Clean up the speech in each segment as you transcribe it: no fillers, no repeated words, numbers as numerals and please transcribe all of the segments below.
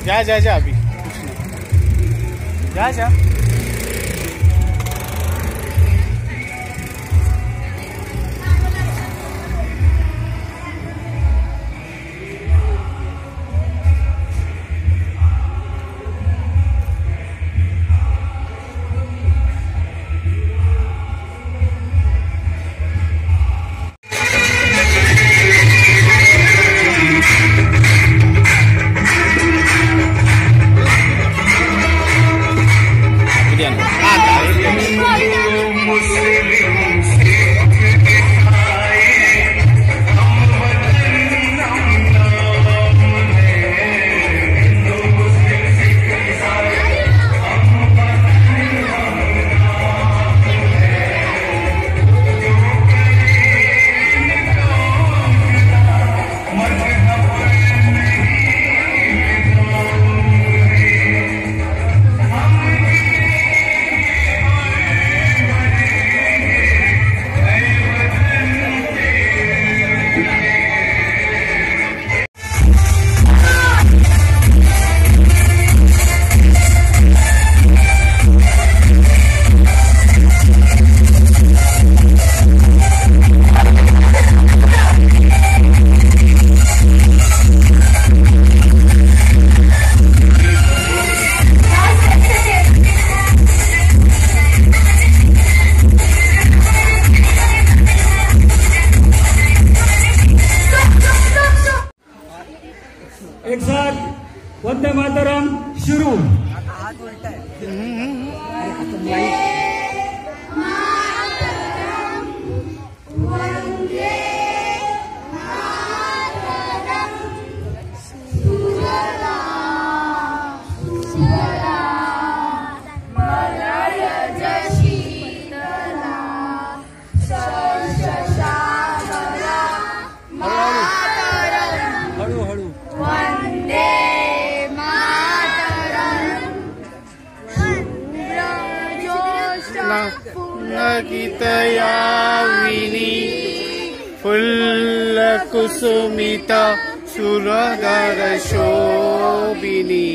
जा जा जा अभी जा जा। एक साथ वंदे मातरम शुरू। गीतयाविनी फुल्लकुसुमिता सुरधर शोभिनी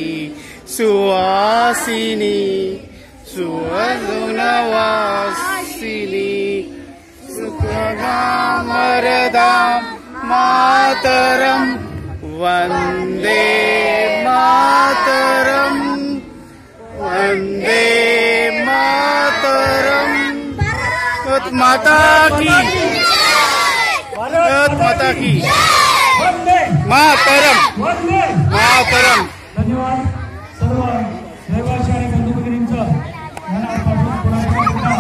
सुवासिनी सुवर्णवासिनी सुखदामरदां मातरं वन्दे मातरं वन्दे मातरं। भारत माता की, भारत माता की मातरम मातरम। धन्यवाद सर्व रहिवासी आणि बंधू भगिनींचं मनापासून पुन्हा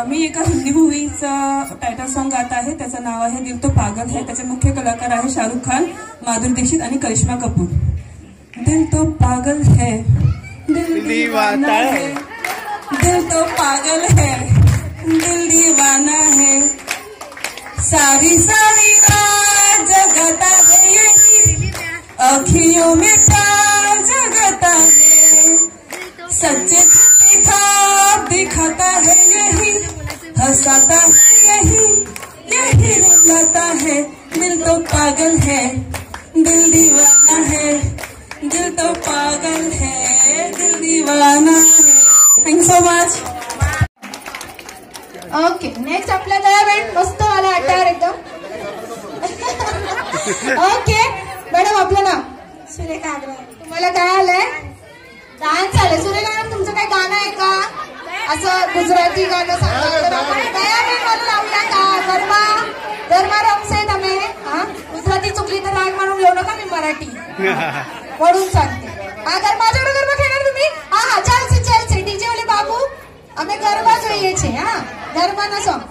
मी एका हिंदी मूवीचं टायटल सॉन्ग गात आहे। त्याचं नाव आहे दिल तो पागल है। त्याचे मुख्य कलाकार आहे शाहरुख खान, माधुरी दीक्षित आणि करिश्मा कपूर। दिल तो पागल है, दिल दीवाना है, दिल तो पागल है, दिल दीवाना है, सारी सारी रात जगाता है यही, अखियों में प्यार जगाता है, सच्चे ख्वाब दिखाता है यही, हंसाता है यही, यही रुलाता है। दिल तो पागल है, दिल दीवाना है, दिल तो पागल है, दिल दीवाना है। Thank so much. Okay, next आपल्या दयाबेन मस्त वाला अटायर एकदम। ओके मॅडम, आपलं नाव? सुरेखा अग्रवाल। तुम्हाला काय आलंय? डान्स आलंय। सुरेखा मॅडम, तुमचं काय गाणं आहे का? असं गुजराती गाणं सांगा तर आपण दयाबेन मला लावूया का? गरबा गरबा रमसे તમે गुजराती चुकली तर राग मानून घेऊ नका, मी मराठी म्हणून सांगते। अगर माझ्याकडे गरबा खेळणार तुम्ही? हा हा, चालશે ચાલશે। ડીજે वाले बाबू, અમે ગરબા જોઈએ છે। હા, ગરબાના सॉन्ग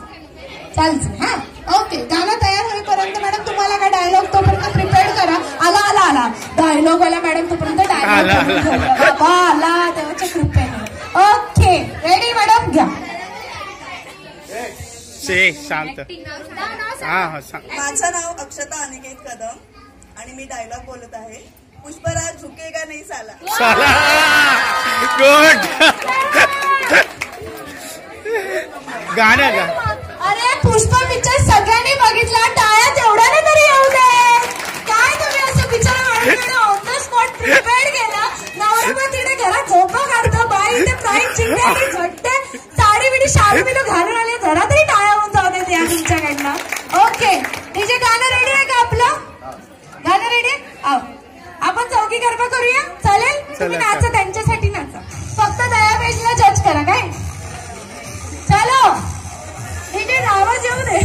चालશે। हा ओके, गाणं तयार होईपर्यंत मॅडम तुम्हाला काय डायलॉग तोपर्यंत प्रिपेअर करा। आला आला आला डायलॉग वाला मॅडम, तोपर्यंत डायलॉग आला देवाच्या कृपेने। ओके रेडी मॅडम, घ्या। शांत। माझं नाव अक्षता अनिकेत कदम आणि मी डायलॉग बोलत आहे। पुष्पराज झुकेगा नहीं साला। गुड गाणं गा। पुष्पा पिक्चर सगळ्यांनी बघितला, टाळ्या तेवढ्याने तरी येऊ दे. काय तुम्ही असं बिचारा माणूस ऑन द स्पॉट प्रिपेअर्ड केला. नवरा पण तिथे घरात झोपा काढतो, बाई इथे प्राईड चिंध्याने झटते, साडी बिडी शालू बिलू घालून आले, जरा तरी टाळ्या होऊन जाऊ देत या तुमच्याकडनं. ओके, तिचे गाणं रेडी आहे का आपलं? गाणं रेडी आहे? आपण चौकी गरबा करूया, चालेल? तुम्ही नाचा, त्यांच्यासाठी नाचा, फक्त दयाबेजला जज करा काय. चलो इथे आवाज येऊ दे.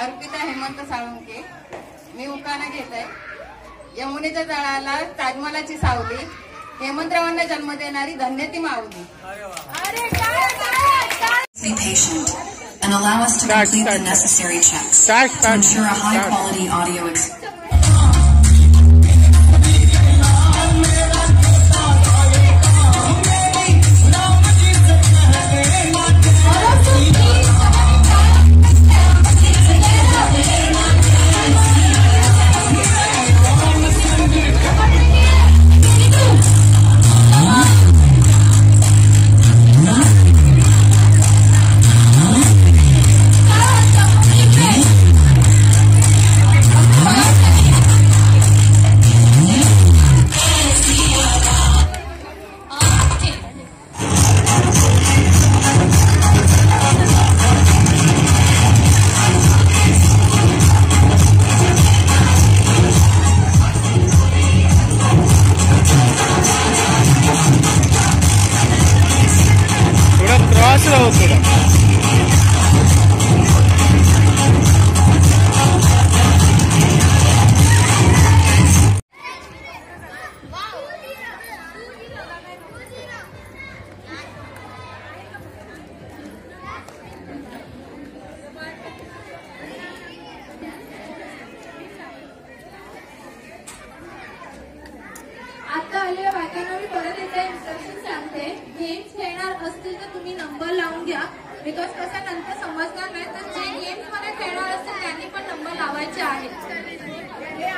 अर्पिता हेमंत साळुंके. मी उखाणा घेत आहे. यमुनेच्या जळाला ताजमहालाची सावली, हेमंतरावांना जन्म देणारी धन्य ती माऊली. Be patient and allow us to complete the necessary checks to ensure a high-quality audio experience. आता आलेल्या बायकांना मी परत एकदा इन्स्ट्रक्शन सांगते. गेम्स खेळणार असतील तर तुम्ही नंबर लावून घ्या, बिकॉज कसं नंतर समजणार नाही. तर जे गेम्स मध्ये खेळणार असतील त्यांनी पण नंबर लावायचे आहेत.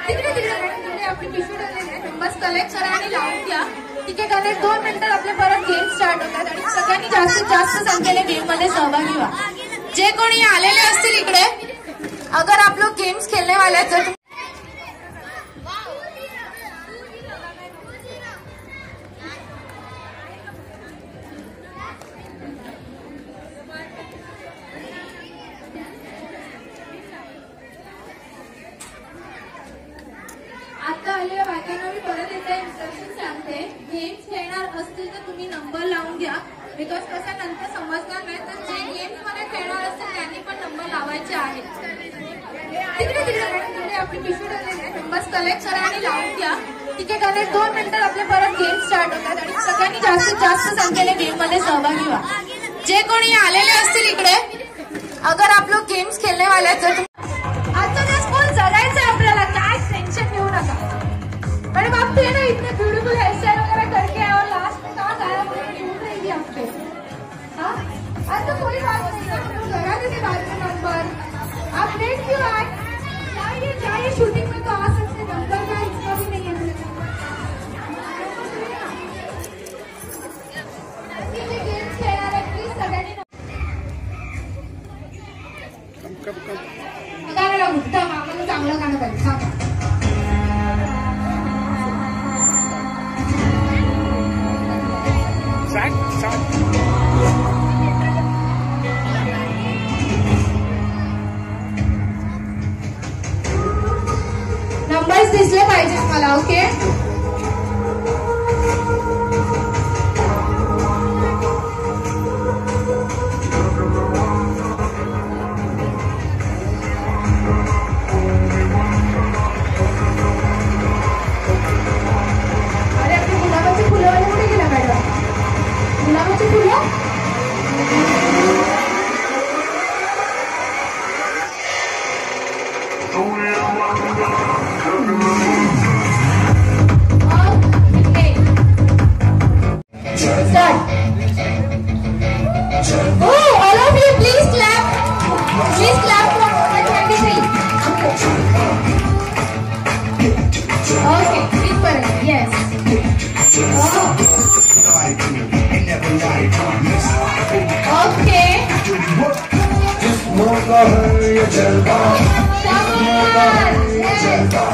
तिकडे तिकडे आपली पिशवी ठेवलेली नंबर्स कलेक्ट करा आणि लावून घ्या. तिकीट आले 2 मिनिटात आपले परत गेम स्टार्ट होतात आणि सगळ्यांनी जास्तीत जास्त संख्येने गेम मध्ये सहभागी व्हा. जे कोणी आलेले असतील इकडे, अगर आप लोग गेम्स खेलने वाले हैं तर आता आलेल्या बायकांना मी परत एकदा इन्स्ट्रक्शन सांगते. गेम्स खेळणार असतील तर तुम्ही नंबर लावून घ्या, बिकॉज कसं नंतर समजणार नाही. तर जे गेम्स मध्ये खेळणार असतील त्यांनी पण नंबर लावायचे आहेत. तिकडे तिकडे आपली पिशवी ठेवलेली नंबर्स कलेक्ट करा आणि लावून घ्या. तिकीट आले 2 मिनिटात आपले परत गेम स्टार्ट होतात आणि सगळ्यांनी जास्तीत जास्त संख्येने गेम मध्ये सहभागी व्हा. जे कोणी आलेले असतील इकडे, अगर आप लोग गेम्स खेलने वाले हैं तर आजचा दिवस फुल जगायचं आपल्याला, काय टेंशन घेऊ नका. मैडम आप थे ना इतने ब्यूटीफुल हेयर स्टाइल वगैरह करके आए और लास्ट में कहाँ गायब हो गई, ढूंढ रही थी आपको. हाँ आज तो कोई बात नहीं है, हम लोग लगा देते बाद में नंबर. आप लेट क्यों आए? जाइए शूटिंग में तो आ सकते, नंबर का इसका भी नहीं है. गेम्स खेलना है प्लीज सगळ्यांनी. का है ये जलवा, किस्मों का है ये जलवा,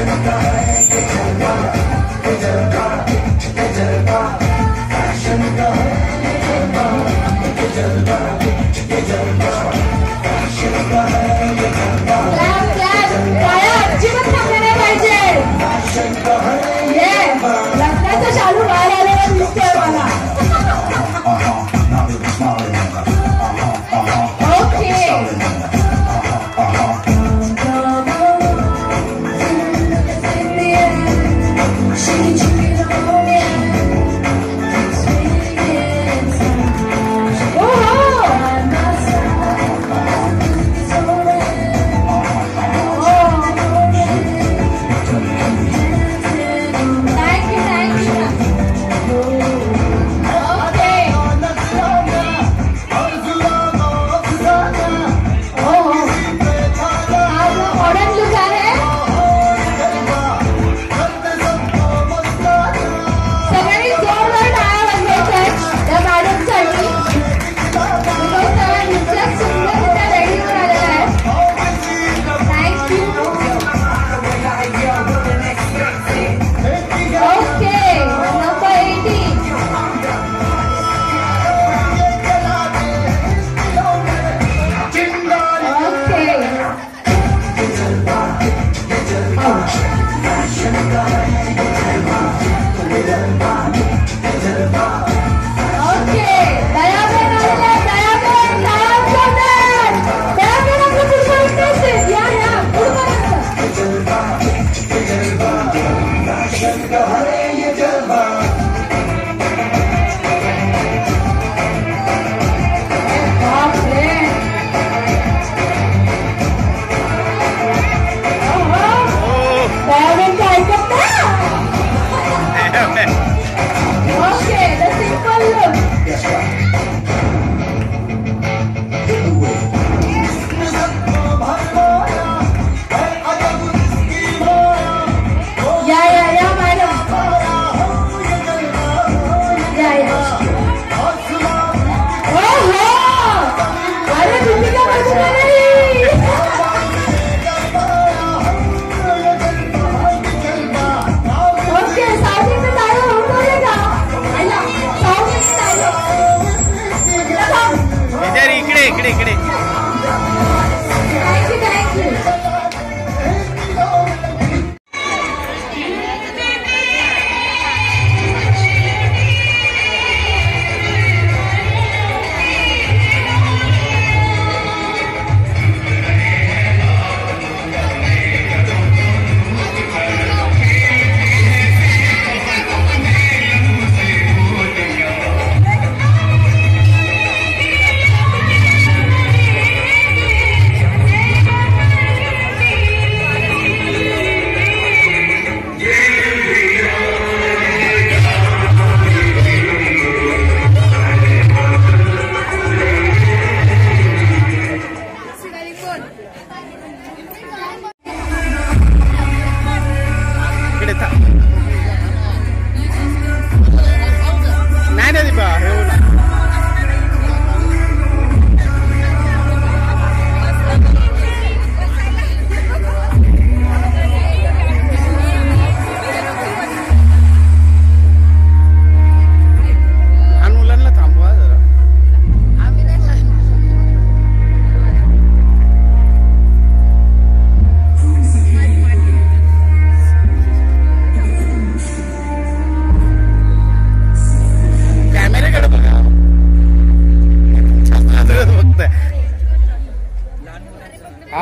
Yeah.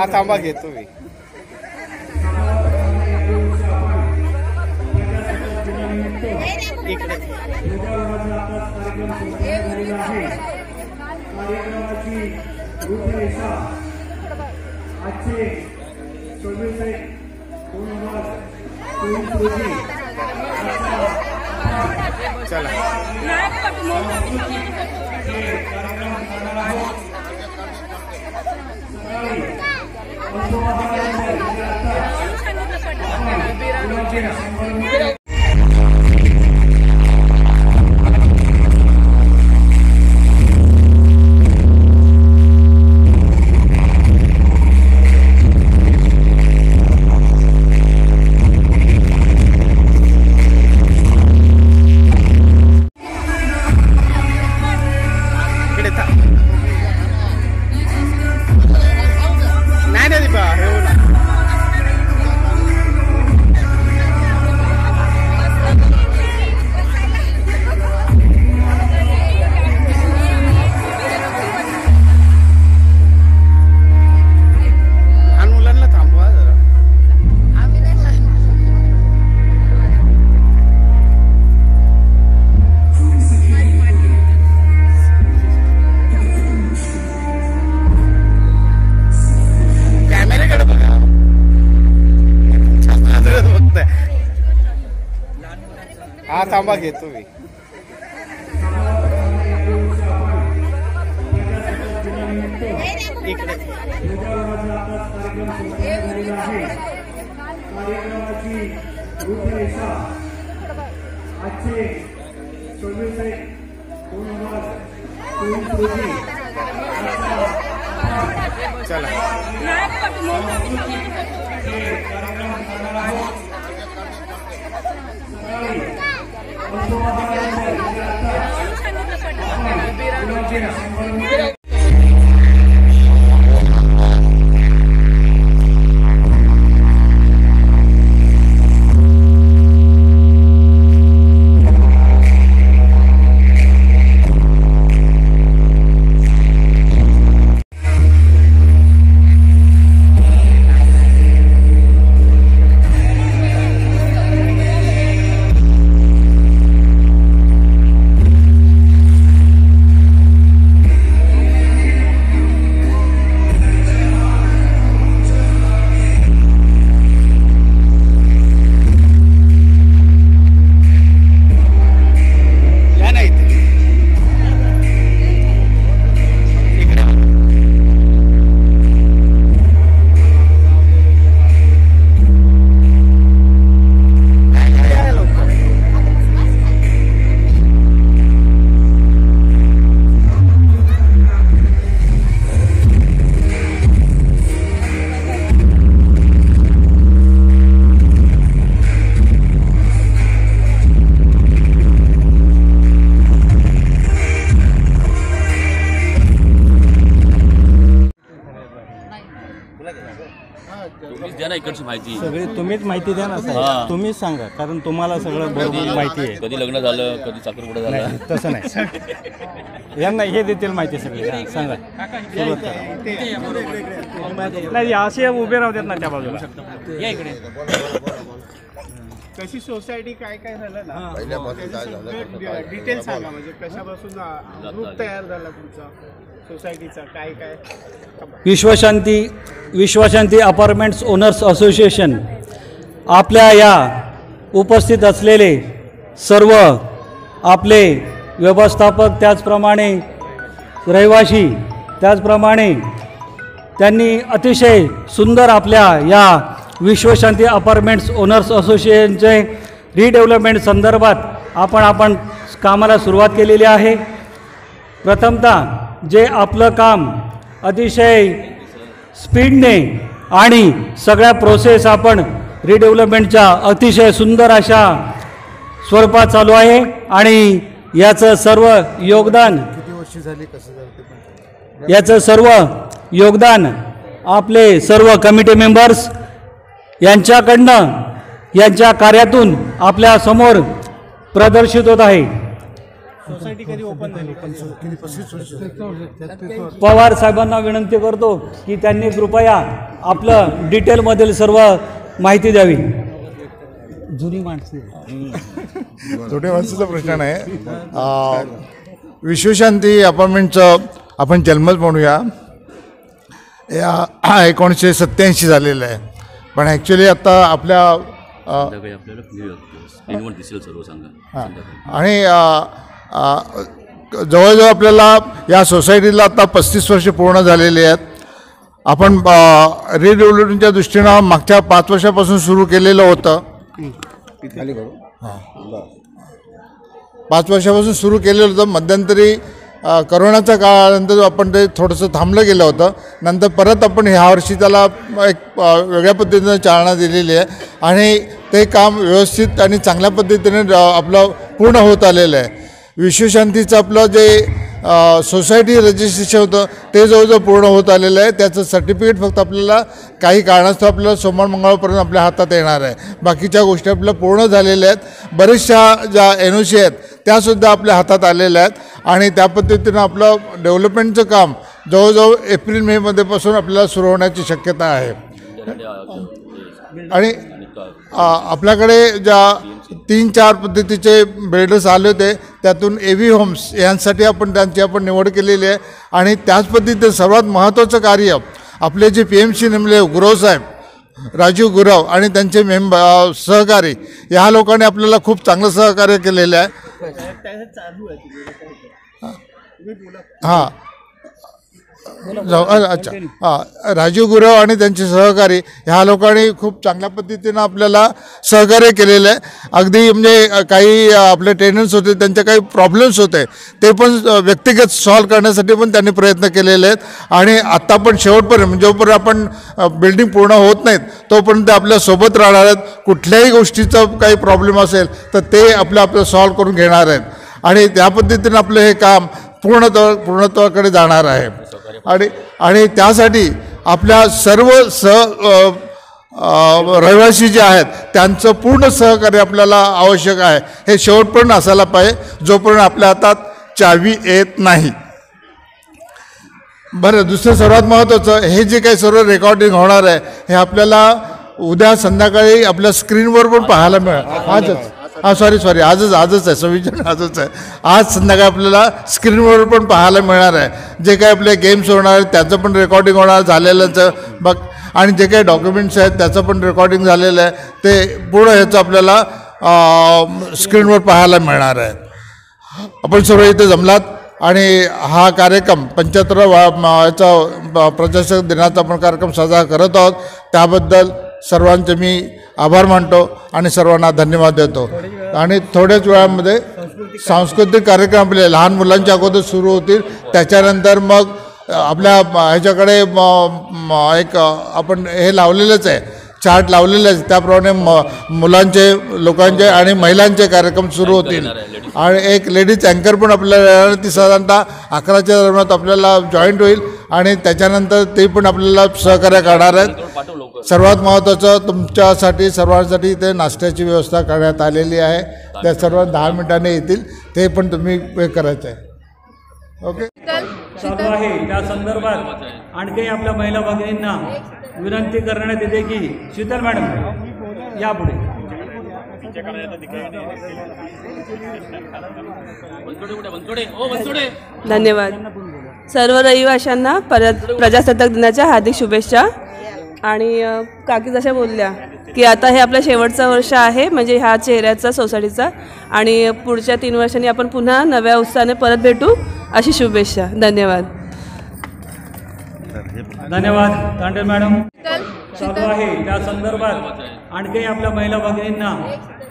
हा थांबा घेतो मी. इकडे कार्यक्रमाची रूपरेषा आजचे 24/2/2023 रोजी चला. नाही ना दीपा हे ना. आणि मुलांना थांबवा जरा. कॅमेऱ्याकडे बघा. हा थांबा घेतो मी. इकडे कार्यक्रमाची रूपरेषा आजचे 24/2/2023 रोजी चला. द्या ना इकडची माहिती. सगळी तुम्हीच माहिती द्या ना साहेब. तुम्हीच सांगा कारण तुम्हाला सगळं बरोबर माहिती आहे. कधी लग्न झालं, कधी साखरपुडा झाला. नाही तसं नाही. यांना हे देतील माहिती सगळी. सांगा सुरुवात करा. नाही असे उभे राहू देत ना त्या बाजूला. या इकडे. कशी सोसायटी काय काय झालं ना डिटेल सांगा. म्हणजे कशापासून ग्रुप तयार झाला तुमचा सोसायटीचा काय काय. विश्वशांती अपार्टमेंट्स ओनर्स असोसिएशन आपल्या या उपस्थित असलेले सर्व आपले व्यवस्थापक त्याचप्रमाणे रहिवासी त्याचप्रमाणे त्यांनी अतिशय सुंदर आपल्या या विश्वशांती अपार्टमेंट्स ओनर्स असोसिएशनचे रिडेव्हलपमेंट संदर्भात आपण कामाला सुरुवात केलेली आहे. प्रथमतः जे आपलं काम अतिशय स्पीडने आणि सगळ्या प्रोसेस आपण रिडेव्हलपमेंटच्या अतिशय सुंदर अशा स्वरूपात चालू आहे आणि याचं सर्व योगदान आपले सर्व कमिटी मेंबर्स यांच्याकडनं यांच्या कार्यातून आपल्या समोर प्रदर्शित होत आहे. सोसायटी कधी ओपन झाली? पवार साहेबांना विनंती करतो की त्यांनी कृपया आपलं डिटेलमधील सर्व माहिती द्यावी. जुनी माणसं छोट्या माणसाचा प्रश्न नाही. विश्वशांती अपार्टमेंटचं आपण जन्मच म्हणूया. या 1987 झालेलं आहे, पण ॲक्च्युली आता आपल्या आणि जवळजवळ आपल्याला या सोसायटीला आता 35 वर्ष पूर्ण झालेली आहेत. आपण रिडेव्हलपमेंटच्या दृष्टीनं मागच्या 5 वर्षापासून सुरू केलेलं होतं. 5 वर्षापासून सुरू केलेलं होतं. मध्यंतरी करोनाच्या काळानंतर आपण ते थोडंसं थांबलं गेलं होतं. नंतर परत आपण ह्या वर्षी त्याला एक वेगळ्या पद्धतीनं चालना दिलेली आहे आणि ते काम व्यवस्थित आणि चांगल्या पद्धतीने आपलं पूर्ण होत आलेलं आहे. विश्वशांतीचं आपलं जे सोसायटी रजिस्ट्रेशन होतं ते जवळजवळ पूर्ण होत आलेलं आहे. त्याचं सर्टिफिकेट फक्त आपल्याला काही कारणास्तव आपल्याला सोमवार मंगळवारपर्यंत आपल्या हातात येणार आहे. बाकीच्या गोष्टी आपल्या पूर्ण झालेल्या आहेत. बऱ्याचशा ज्या NOC आहेत त्यासुद्धा आपल्या हातात आलेल्या आहेत आणि त्या पद्धतीनं आपलं डेव्हलपमेंटचं काम जवळजवळ एप्रिल-मे मध्येपासून आपल्याला सुरू होण्याची शक्यता आहे. आणि आपल्याकडे ज्या 3-4 पद्धतीचे बिल्डर्स आले होते त्यातून AV होम्स यांसाठी आपण त्यांची निवड केलेली आहे. आणि त्याच पद्धतीने सर्वात महत्त्वाचं कार्य आपले जे PMC नेमले गुरवसाहेब राजीव गुरव आणि त्यांचे सहकारी ह्या लोकांनी आपल्याला खूप चांगलं सहकार्य केलेलं आहे. हां अच्छा हां राजीव गुरव आणि त्यांचे सहकारी ह्या लोकांनी खूप चांगल्या पद्धतीनं आपल्याला सहकार्य केलेलं आहे. अगदी म्हणजे काही आपले टेनंट्स होते त्यांचे काही प्रॉब्लेम्स होते ते पण व्यक्तिगत सॉल्व करण्यासाठी पण त्यांनी प्रयत्न केलेले आहेत. आणि आत्ता पण शेवटपर्यंत जोपर्यंत आपण बिल्डिंग पूर्ण होत नाहीत तोपर्यंत आपल्यासोबत राहणार आहेत. कुठल्याही गोष्टीचा काही प्रॉब्लेम असेल तर ते आपलं सॉल्व करून घेणार आहेत आणि त्या पद्धतीनं आपलं हे काम पूर्णत्वाकडे जाणार आहे. आणि त्यासाठी आपल्या सर्व रहिवासी जे आहेत त्यांचं पूर्ण सहकार्य आपल्याला आवश्यक आहे. हे शेवटपर्यंत असायला पाहिजे जोपर्यंत आपल्या हातात चावी येत नाही. बरं, दुसरं सर्वात महत्त्वाचं हे जे काही सर्व रेकॉर्डिंग होणार आहे हे आपल्याला उद्या संध्याकाळी आपल्या स्क्रीनवर पण पाहायला मिळेल. सॉरी आजच आहे 26 जून आजच आहे. आज संध्याकाळी आपल्याला स्क्रीनवर पण पाहायला मिळणार आहे. जे काही आपले गेम्स होणार आहेत त्याचं पण रेकॉर्डिंग होणार झालेलंच बघ आणि जे काही डॉक्युमेंट्स आहेत त्याचं पण रेकॉर्डिंग झालेलं आहे ते पूर्ण ह्याचं आपल्याला स्क्रीनवर पाहायला मिळणार आहे. आपण सर्व इथे जमलात आणि हा कार्यक्रम 75व्या प्रजासत्ताक दिनाचा आपण कार्यक्रम साजरा करत आहोत. त्याबद्दल सर्वांचे मी आभार मानतो आणि सर्वांना धन्यवाद देतो. आणि थोड्याच वेळामध्ये सांस्कृतिक कार्यक्रम आपले लहान मुलांच्या अगोदर सुरू होतील. त्याच्यानंतर मग आपल्या ह्याच्याकडे एक आपण हे लावलेलंच आहे चार्ट लावलेलं आहे त्याप्रमाणे मुलांचे लोकांचे आणि महिलांचे कार्यक्रम सुरू होतील. आणि एक लेडीज अँकर पण आपल्याला ती साधारणतः 11च्या दरम्यान आपल्याला जॉईंट होईल आणि त्याच्यानंतर ते पण आपल्याला सहकार्य करणार आहेत. सर्वात महत्त्वाचं तुमच्यासाठी सर्वांसाठी इथे नाश्त्याची व्यवस्था करण्यात आलेली आहे. त्या सर्व 10 मिनिटांनी येतील ते पण तुम्ही हे करायचं आहे. ओके चालू आहे. त्या संदर्भात आणखी आपल्या महिला भगिनींना विनंती करण्यात येते की शीतल मॅडम या पुढे. धन्यवाद. सर्व रहिवाशांना परत प्रजासत्ताक दिनाच्या हार्दिक शुभेच्छा. आणि काकी जशा बोलल्या की आता हे आपलं शेवटचं वर्ष आहे म्हणजे ह्या चेहऱ्याचा सोसायटीचा आणि पुढच्या 3 वर्षांनी आपण पुन्हा नव्या उत्साहाने परत भेटू अशी शुभेच्छा. धन्यवाद. धन्यवाद. तांडे मॅडम चालू आहे. त्या संदर्भात आणखी आपल्या महिला भगिनींना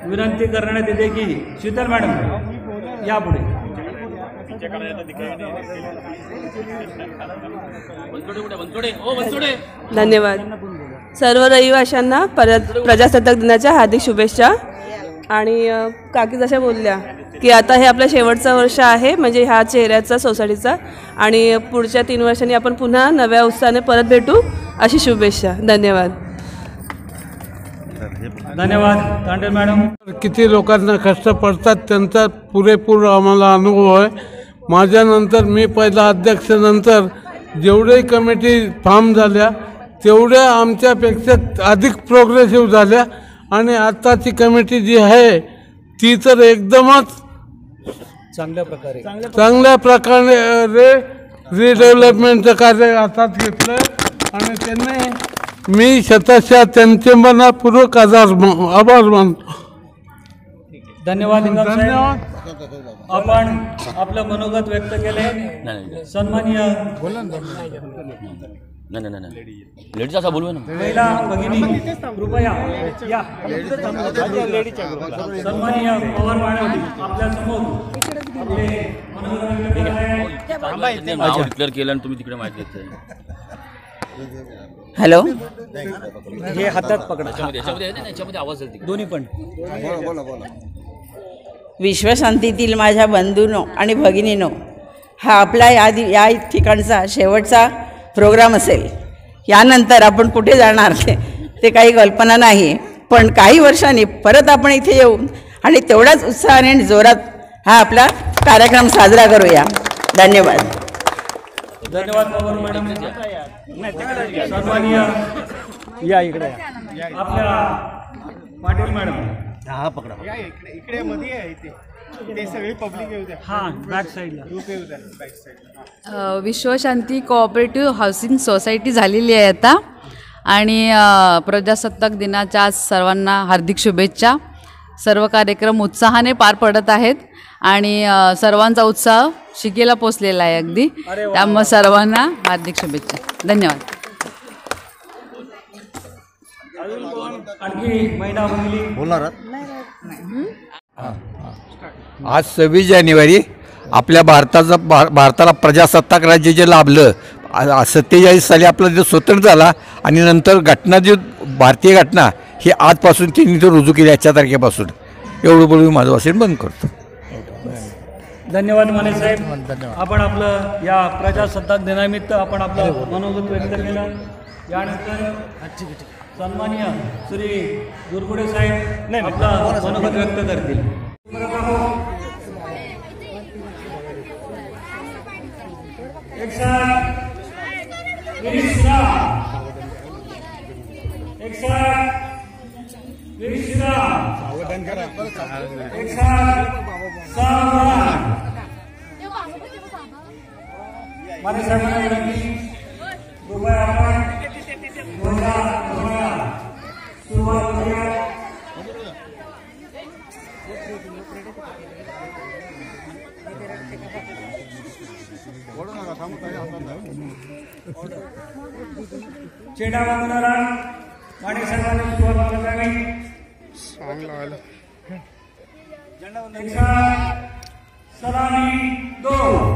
विनंती करण्यात येते की शीतल मॅडम या पुढे. धन्यवाद. सर्व रहिवाशांना परत प्रजासत्ताक दिनाच्या हार्दिक शुभेच्छा. आणि काकी जशा बोलल्या की आता हे आपलं शेवटचं वर्ष आहे म्हणजे ह्या चेहऱ्याचा सोसायटीचा आणि पुढच्या 3 वर्षांनी आपण पुन्हा नव्या उत्साहाने परत भेटू अशी शुभेच्छा. धन्यवाद. धन्यवाद. तांडे मॅडम किती लोकांना कष्ट पडतात त्यांचा पुरेपूर आम्हाला अनुभव आहे. माझ्यानंतर मी पहिला अध्यक्षानंतर जेवढे कमिटी फॉर्म झाल्या तेवढ्या आमच्यापेक्षा अधिक प्रोग्रेसिव्ह झाल्या आणि आत्ताची कमिटी जी आहे ती तर एकदमच चांगल्या प्रकारे रिडेव्हलपमेंटचं कार्य हातात घेतलं आणि त्यांनी मी शतशः त्यांचे मनापूर्वक आभार मानतो. धन्यवाद. आपण आपलं मनोगत व्यक्त केले. सन्माननीय लेडीज असा बोलू ना. महिला भगिनी कृपया या. सन्माननीय पवार मॅडम आपल्या समोर नाव डिक्लेअर केलं आणि तुम्ही तिकडे माहिती घेतली. हॅलो, हे हातात पकडा. याच्यामध्ये आवाज येते दोन्ही पण. विश्वशांतीतील माझ्या बंधूंनो आणि भगिनींनो, हा आपला या ठिकाणचा शेवटचा प्रोग्राम असेल. यानंतर आपण कुठे जाणार ते काही कल्पना नाही, पण काही वर्षांनी परत आपण इथे येऊन आणि तेवढाच उत्साहाने आणि जोरात हा आपला कार्यक्रम साजरा करूया. धन्यवाद. धन्यवाद पवार मॅडम. सन्माननीय या इकडे आपल्या पाटील मॅडम. हा पकडा. इकडे मध्ये आहे ते सगळे पब्लिक येऊ द्या. हां, बॅक साईडला ग्रुप येऊ द्या बॅक साईडला. विश्वशांती कोऑपरेटिव्ह हाऊसिंग सोसायटी झालेली आहे आता आणि प्रजासत्ताक दिनाच्या आज सर्वांना हार्दिक शुभेच्छा. सर्व कार्यक्रम उत्साहाने पार पडत आहेत आणि सर्वांचा उत्साह शिकेला पोचलेला आहे अगदी. त्यामुळे सर्वांना हार्दिक शुभेच्छा. धन्यवाद. आणखी महिला भगिनी बोलणार. आज 26 जानेवारी आपल्या भारताला प्रजासत्ताक राज्य जे लाभलं. 47 साली आपला जो स्वतंत्र झाला आणि नंतर घटना जी भारतीय घटना ही आजपासून त्यांनी तो रुजू केली 8 तारखेपासून. एवढं बोलून माझं भाषण बंद करतो. धन्यवाद माने साहेब. आपण आपलं या प्रजासत्ताक दिनानिमित्त आपण आपलं मनोगत व्यक्त केलं. यानंतर सन्माननीय श्री दुर्गुडे साहेब आपला मनोगत व्यक्त करतील. चेडा वाजवणारा माने साहेबांनी सुरुवात करावी. सलामी 2